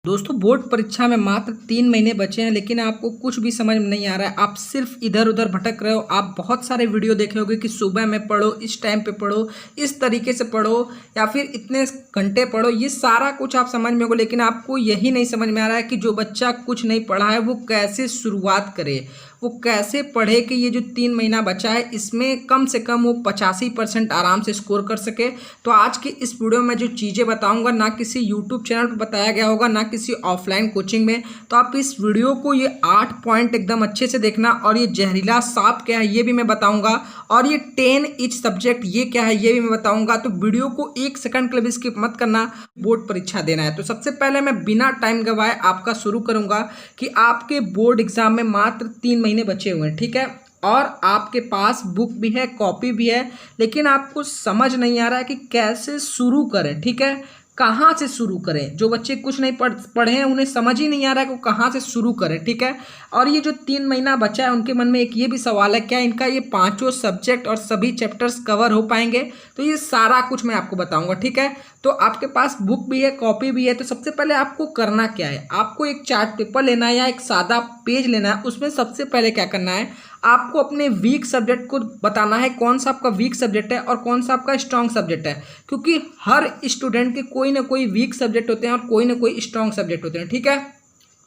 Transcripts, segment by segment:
दोस्तों बोर्ड परीक्षा में मात्र 3 महीने बचे हैं, लेकिन आपको कुछ भी समझ में नहीं आ रहा है। आप सिर्फ इधर उधर भटक रहे हो। आप बहुत सारे वीडियो देखे होंगे कि सुबह में पढ़ो, इस टाइम पे पढ़ो, इस तरीके से पढ़ो या फिर इतने घंटे पढ़ो। ये सारा कुछ आप समझ में होगा, लेकिन आपको यही नहीं समझ में आ रहा है कि जो बच्चा कुछ नहीं पढ़ा है वो कैसे शुरुआत करे, वो कैसे पढ़े कि ये जो 3 महीना बचा है इसमें कम से कम वो 85% आराम से स्कोर कर सके। तो आज की इस वीडियो में जो चीज़ें बताऊंगा ना किसी यूट्यूब चैनल पर बताया गया होगा, ना किसी ऑफलाइन कोचिंग में। तो आप इस वीडियो को ये 8 पॉइंट एकदम अच्छे से देखना। और ये जहरीला सांप क्या है ये भी मैं बताऊंगा, और ये 10 ईच सब्जेक्ट ये क्या है ये भी मैं बताऊंगा। तो वीडियो को 1 सेकंड के लिए भी स्किप मत करना, बोर्ड परीक्षा देना है। तो सबसे पहले मैं बिना टाइम गवाए आपका शुरू करूंगा कि आपके बोर्ड एग्जाम में मात्र 3 महीने बचे हुए हैं, ठीक है। और आपके पास बुक भी है, कॉपी भी है, लेकिन आपको समझ नहीं आ रहा है कि कैसे शुरू करें, ठीक है। कहाँ से शुरू करें। जो बच्चे कुछ नहीं पढ़े हैं उन्हें समझ ही नहीं आ रहा है कि कहाँ से शुरू करें, ठीक है। और ये जो 3 महीना बचा है उनके मन में एक ये भी सवाल है, क्या इनका ये 5 सब्जेक्ट और सभी चैप्टर्स कवर हो पाएंगे। तो ये सारा कुछ मैं आपको बताऊंगा, ठीक है। तो आपके पास बुक भी है, कॉपी भी है। तो सबसे पहले आपको करना क्या है, आपको एक चार्ट पेपर लेना है या एक सादा पेज लेना है। उसमें सबसे पहले क्या करना है, आपको अपने वीक सब्जेक्ट को बताना है कौन सा आपका वीक सब्जेक्ट है और कौन सा आपका स्ट्रॉन्ग सब्जेक्ट है। क्योंकि हर स्टूडेंट के कोई ना कोई वीक सब्जेक्ट होते हैं और कोई ना कोई स्ट्रॉन्ग सब्जेक्ट होते हैं, ठीक है।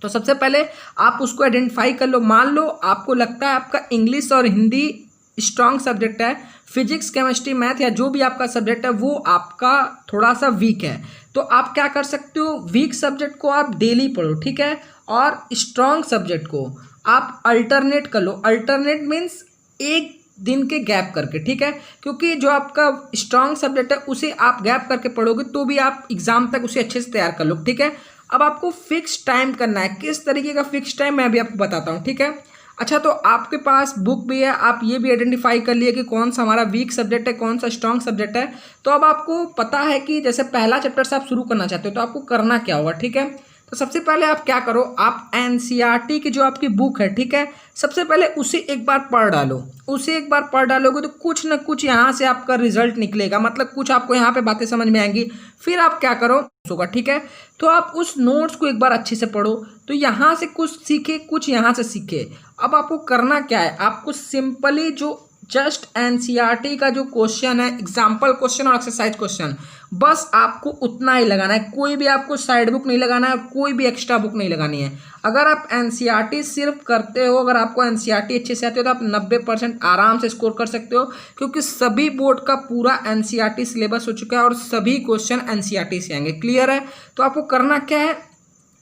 तो सबसे पहले आप उसको आइडेंटिफाई कर लो। मान लो आपको लगता है आपका इंग्लिश और हिंदी स्ट्रॉन्ग सब्जेक्ट है, फिजिक्स, केमिस्ट्री, मैथ या जो भी आपका सब्जेक्ट है वो आपका थोड़ा सा वीक है। तो आप क्या कर सकते हो, वीक सब्जेक्ट को आप डेली पढ़ो, ठीक है। और स्ट्रॉन्ग सब्जेक्ट को आप अल्टरनेट कर लो। अल्टरनेट मीन्स एक दिन के गैप करके, ठीक है। क्योंकि जो आपका स्ट्रॉन्ग सब्जेक्ट है उसे आप गैप करके पढ़ोगे तो भी आप एग्जाम तक उसे अच्छे से तैयार कर लो, ठीक है। अब आपको फिक्स टाइम करना है। किस तरीके का फिक्स टाइम मैं अभी आपको बताता हूँ, ठीक है। अच्छा, तो आपके पास बुक भी है, आप ये भी आइडेंटिफाई कर लिए कि कौन सा हमारा वीक सब्जेक्ट है, कौन सा स्ट्रॉन्ग सब्जेक्ट है। तो अब आपको पता है कि जैसे पहला चैप्टर से आप शुरू करना चाहते हो तो आपको करना क्या होगा, ठीक है। तो सबसे पहले आप क्या करो, आप एनसीईआरटी की जो आपकी बुक है, ठीक है, सबसे पहले उसे एक बार पढ़ डालो। उसे एक बार पढ़ डालोगे तो कुछ ना कुछ यहाँ से आपका रिजल्ट निकलेगा, मतलब कुछ आपको यहाँ पे बातें समझ में आएंगी। फिर आप क्या करो होगा, ठीक है। तो आप उस नोट्स को एक बार अच्छे से पढ़ो। तो यहाँ से कुछ सीखे, कुछ यहाँ से सीखे। अब आपको करना क्या है, आपको सिंपली जो जस्ट एनसीईआरटी का जो क्वेश्चन है, एग्जाम्पल क्वेश्चन और एक्सरसाइज क्वेश्चन, बस आपको उतना ही लगाना है। कोई भी आपको साइड बुक नहीं लगाना है, कोई भी एक्स्ट्रा बुक नहीं लगानी है। अगर आप एनसीईआरटी सिर्फ करते हो, अगर आपको एनसीईआरटी अच्छे से आती हो तो आप 90% आराम से स्कोर कर सकते हो। क्योंकि सभी बोर्ड का पूरा एनसीईआरटी सिलेबस हो चुका है और सभी क्वेश्चन एनसीईआरटी से आएंगे, क्लियर है। तो आपको करना क्या है,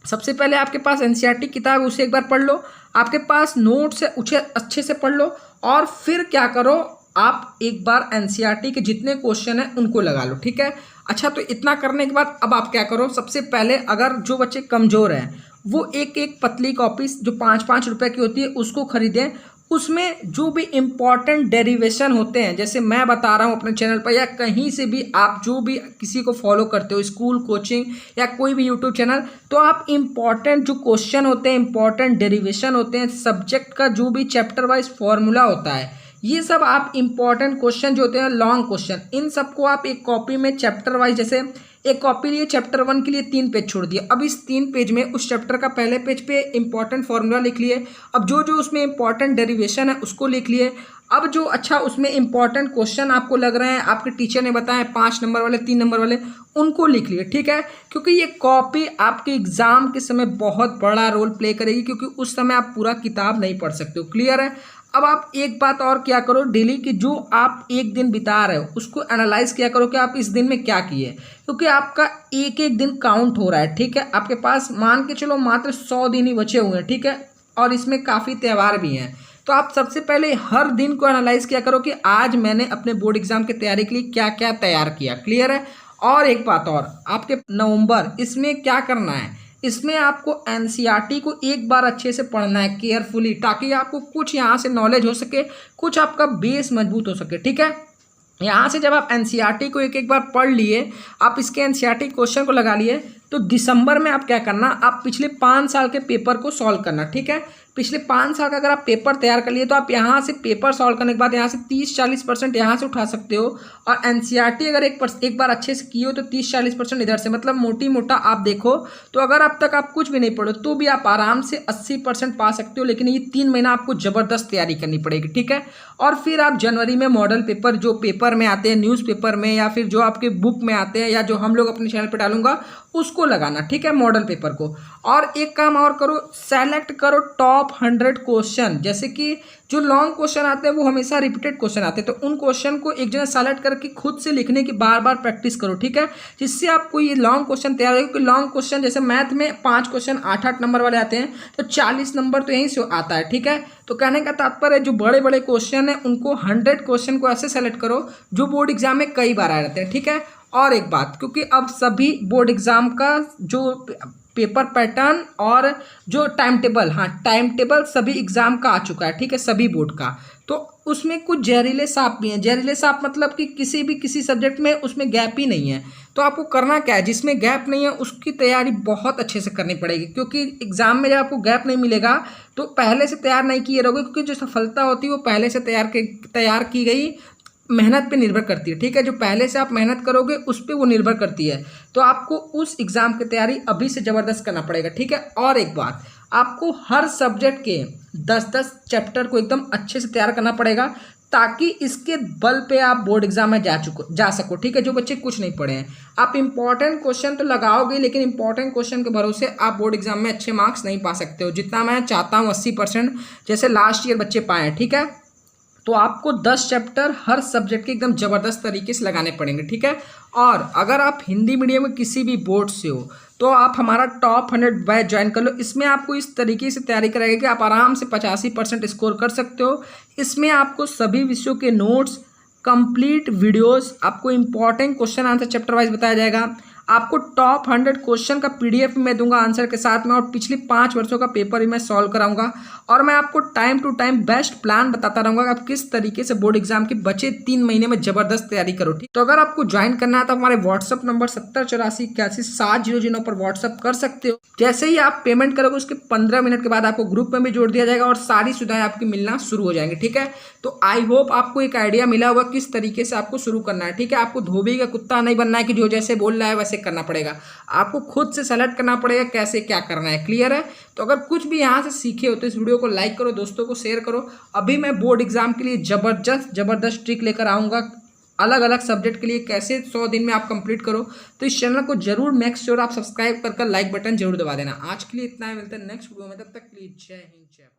सबसे पहले आपके पास एनसीईआरटी किताब है उसे एक बार पढ़ लो। आपके पास नोट्स है उसे अच्छे से पढ़ लो। और फिर क्या करो, आप एक बार एनसीईआरटी के जितने क्वेश्चन हैं उनको लगा लो, ठीक है। अच्छा, तो इतना करने के बाद अब आप क्या करो, सबसे पहले अगर जो बच्चे कमज़ोर हैं वो एक एक पतली कॉपी जो 5-5 रुपए की होती है उसको खरीदें। उसमें जो भी इम्पॉर्टेंट डेरिवेशन होते हैं, जैसे मैं बता रहा हूँ अपने चैनल पर या कहीं से भी आप जो भी किसी को फॉलो करते हो, स्कूल, कोचिंग या कोई भी यूट्यूब चैनल, तो आप इम्पॉर्टेंट जो क्वेश्चन होते हैं, इम्पॉर्टेंट डेरिवेशन होते हैं, सब्जेक्ट का जो भी चैप्टर वाइज फॉर्मूला होता है, ये सब आप इम्पॉर्टेंट क्वेश्चन जो होते हैं, लॉन्ग क्वेश्चन, इन सबको आप एक कॉपी में चैप्टर वाइज, जैसे एक कॉपी लिए चैप्टर 1 के लिए 3 पेज छोड़ दिए। अब इस 3 पेज में उस चैप्टर का पहले पेज पे इंपॉर्टेंट फॉर्मूला लिख लिए। अब जो जो उसमें इंपॉर्टेंट डेरिवेशन है उसको लिख लिए। अब जो अच्छा उसमें इंपॉर्टेंट क्वेश्चन आपको लग रहे हैं, आपके टीचर ने बताया 5 नंबर वाले, 3 नंबर वाले, उनको लिख लिए, ठीक है। क्योंकि ये कॉपी आपके एग्जाम के समय बहुत बड़ा रोल प्ले करेगी, क्योंकि उस समय आप पूरा किताब नहीं पढ़ सकते हो, क्लियर है। अब आप एक बात और क्या करो, डेली की जो आप एक दिन बिता रहे हो उसको एनालाइज किया करो कि आप इस दिन में क्या किए। क्योंकि आपका एक एक दिन काउंट हो रहा है, ठीक है। आपके पास मान के चलो मात्र 100 दिन ही बचे हुए हैं, ठीक है। और इसमें काफ़ी त्यौहार भी हैं। तो आप सबसे पहले हर दिन को एनालाइज किया करो कि आज मैंने अपने बोर्ड एग्जाम की तैयारी के लिए क्या क्या तैयार किया, क्लियर है। और एक बात और, आपके नवंबर इसमें क्या करना है, इसमें आपको एनसीईआरटी को एक बार अच्छे से पढ़ना है केयरफुली, ताकि आपको कुछ यहाँ से नॉलेज हो सके, कुछ आपका बेस मजबूत हो सके, ठीक है। यहाँ से जब आप एनसीईआरटी को एक एक बार पढ़ लिए, आप इसके एनसीईआरटी क्वेश्चन को लगा लिए, तो दिसंबर में आप क्या करना, आप पिछले 5 साल के पेपर को सॉल्व करना। ठीक है, पिछले 5 साल का अगर आप पेपर तैयार कर लिए तो आप यहाँ से पेपर सॉल्व करने के बाद यहाँ से 30-40% यहाँ से उठा सकते हो। और एनसीईआरटी अगर एक बार अच्छे से किए हो तो 30-40% इधर से, मतलब मोटी मोटा आप देखो तो अगर अब तक आप कुछ भी नहीं पढ़ो तो भी आप आराम से 80% पा सकते हो। लेकिन ये 3 महीना आपको ज़बरदस्त तैयारी करनी पड़ेगी। ठीक है, और फिर आप जनवरी में मॉडल पेपर जो पेपर में आते हैं, न्यूज़पेपर में या फिर जो आपके बुक में आते हैं या जो हम लोग अपने चैनल पर डालूंगा उसको लगाना। ठीक है, मॉडल पेपर को। और एक काम और करो, सेलेक्ट करो टॉप 100 क्वेश्चन। जैसे कि जो लॉन्ग क्वेश्चन आते हैं वो हमेशा रिपीटेड क्वेश्चन आते हैं, तो उन क्वेश्चन को एक जगह सेलेक्ट करके खुद से लिखने की बार बार प्रैक्टिस करो। ठीक है, जिससे आपको ये लॉन्ग क्वेश्चन तैयार होगा। क्योंकि लॉन्ग क्वेश्चन जैसे मैथ में 5 क्वेश्चन 8-8 नंबर वाले आते हैं, तो 40 नंबर तो यहीं से आता है। ठीक है, तो कहने का तात्पर्य जो बड़े बड़े क्वेश्चन है उनको 100 क्वेश्चन को ऐसे सेलेक्ट करो जो बोर्ड एग्जाम में कई बार आ जाते हैं। ठीक है, और एक बात, क्योंकि अब सभी बोर्ड एग्जाम का जो पेपर पैटर्न और जो टाइम टेबल, हाँ टाइम टेबल सभी एग्जाम का आ चुका है। ठीक है, सभी बोर्ड का। तो उसमें कुछ जहरीले सांप भी हैं। जहरीले सांप मतलब कि किसी सब्जेक्ट में उसमें गैप ही नहीं है। तो आपको करना क्या है, जिसमें गैप नहीं है उसकी तैयारी बहुत अच्छे से करनी पड़ेगी। क्योंकि एग्जाम में जब आपको गैप नहीं मिलेगा तो पहले से तैयार नहीं किए रहोगे, क्योंकि जो सफलता होती है वो पहले से तैयार की गई मेहनत पे निर्भर करती है। ठीक है, जो पहले से आप मेहनत करोगे उस पर वो निर्भर करती है। तो आपको उस एग्ज़ाम की तैयारी अभी से ज़बरदस्त करना पड़ेगा। ठीक है, और एक बात, आपको हर सब्जेक्ट के 10-10 चैप्टर को एकदम अच्छे से तैयार करना पड़ेगा, ताकि इसके बल पे आप बोर्ड एग्जाम में जा सको। ठीक है, जो बच्चे कुछ नहीं पढ़े हैं, आप इंपॉर्टेंट क्वेश्चन तो लगाओगे, लेकिन इंपॉर्टेंट क्वेश्चन के भरोसे आप बोर्ड एग्जाम में अच्छे मार्क्स नहीं पा सकते हो। जितना मैं चाहता हूँ 80% जैसे लास्ट ईयर बच्चे पाए हैं। ठीक है, तो आपको 10 चैप्टर हर सब्जेक्ट के एकदम ज़बरदस्त तरीके से लगाने पड़ेंगे। ठीक है, और अगर आप हिंदी मीडियम में किसी भी बोर्ड से हो तो आप हमारा टॉप 100 बैच ज्वाइन कर लो। इसमें आपको इस तरीके से तैयारी कराएगी कि आप आराम से 85% स्कोर कर सकते हो। इसमें आपको सभी विषयों के नोट्स, कंप्लीट वीडियोस, आपको important question answer chapter wise बताया जाएगा। आपको टॉप 100 क्वेश्चन का PDF मैं दूंगा आंसर के साथ में, और पिछले 5 वर्षों का पेपर भी मैं सॉल्व कराऊंगा। और मैं आपको time to time best plan बताता रहूंगा कि आप किस तरीके से बोर्ड एग्जाम के बचे 3 महीने में जबरदस्त तैयारी करो। ठीक, तो अगर आपको ज्वाइन करना है तो हमारे व्हाट्सअप नंबर 7084817000 पर व्हाट्सअप कर सकते हो। जैसे ही आप पेमेंट करोगे उसके 15 मिनट के बाद आपको ग्रुप में भी जोड़ दिया जाएगा और सारी सुविधाएं आपकी मिलना शुरू हो जाएंगी। ठीक है, तो आई होप आपको एक आइडिया मिला होगा किस तरीके से आपको शुरू करना है। ठीक है, आपको धोबी का कुत्ता नहीं बनना है कि जो जैसे बोल रहा है वैसे करना पड़ेगा। आपको खुद से सेलेक्ट करना पड़ेगा कैसे क्या करना है। क्लियर है? तो अगर कुछ भी यहाँ से सीखे हो तो इस वीडियो को लाइक करो, दोस्तों को शेयर करो। अभी मैं बोर्ड एग्जाम के लिए जबरदस्त ट्रिक लेकर आऊँगा, अलग अलग सब्जेक्ट के लिए कैसे 100 दिन में आप कंप्लीट करो। तो इस चैनल को जरूर मेक श्योर आप सब्सक्राइब कर लाइक बटन जरूर दबा देना। आज के लिए इतना ही, मिलता है नेक्स्ट वीडियो में, तब तक के लिए जय हिंद जय भारत।